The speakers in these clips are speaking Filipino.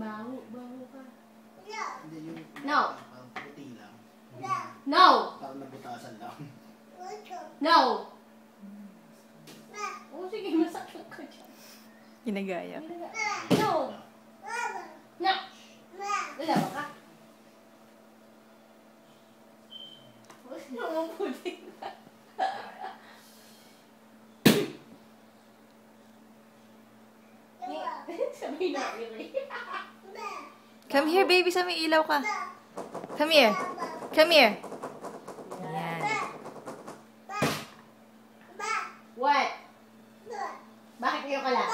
Baho ka. Hindi yung No. puti lang. No! Parang nabutasan lang. No! Oh, sige, masakit ka dyan. Ginagaya. No! No! Dalawa ka? Huwag na mo puti na. Sabi na, really. Come here, baby. Sa may ilaw ka. Come here. Come here. Yan. What? Bakit kayo ka lang?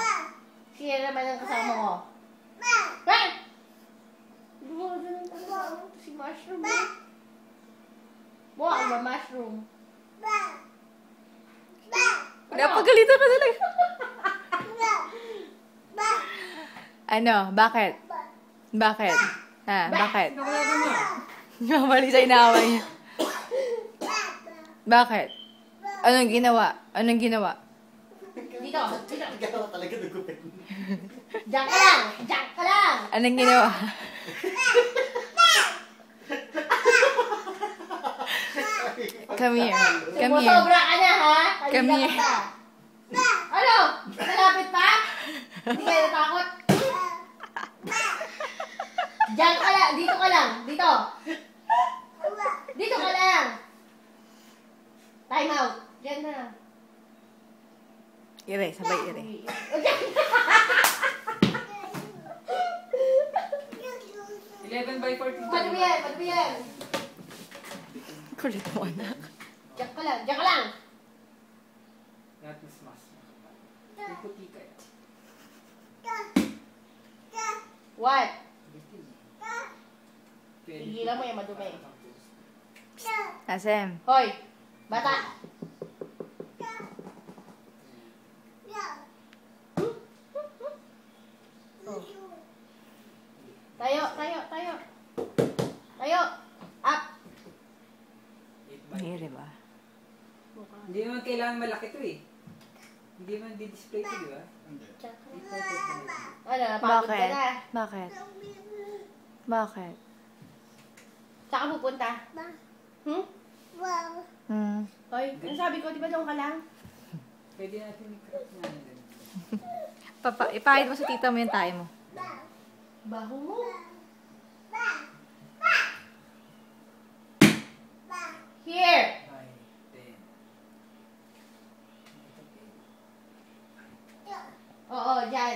Sino naman ang kasama ko? Ba? Gumawa ng kasama ko si Mushroom. Buha ba Mushroom? Napagalitan ka talaga. Ano? Bakit? Bakit? Ha? Bakit? Mali sa inaaway niya. Bakit? Anong ginawa? Anong ginawa? Dito. Gagawa talaga ng gupit. Diyan ka lang. Diyan ka lang. Anong ginawa? Come here. Come here. Sumusobra ka na, ha? Come Kanina here. ka pa. Ano? Malapit pa? Hindi kayo natakot? Diyan ka lang. Dito ka lang. Dito. Dito ka lang. Time out. Diyan na. Ire, sabay ire. Paano mo yan? Paano mo yan? Kulit mo, anak. Diyan ka lang. Diyan ka lang. What? Tigilan mo yan, madumi. Asem. Hoy, bata. Tayo, tayo, tayo. Tayo. Up. Ire ba? Hindi naman kailangan malaki to eh. Hindi naman di-display to, di ba? Hindi. Ano, napagod ka Bakit? na. Bakit? Bakit? Saan ka pupunta? Hmm? Hmm. Hoy, ano sabi ko? Di ba doon ka lang? Pwede natin i-crop na yan. Ipahid mo sa tita mo yung tayo mo. Baho mo. Here. Ay, then. Oo, dyan.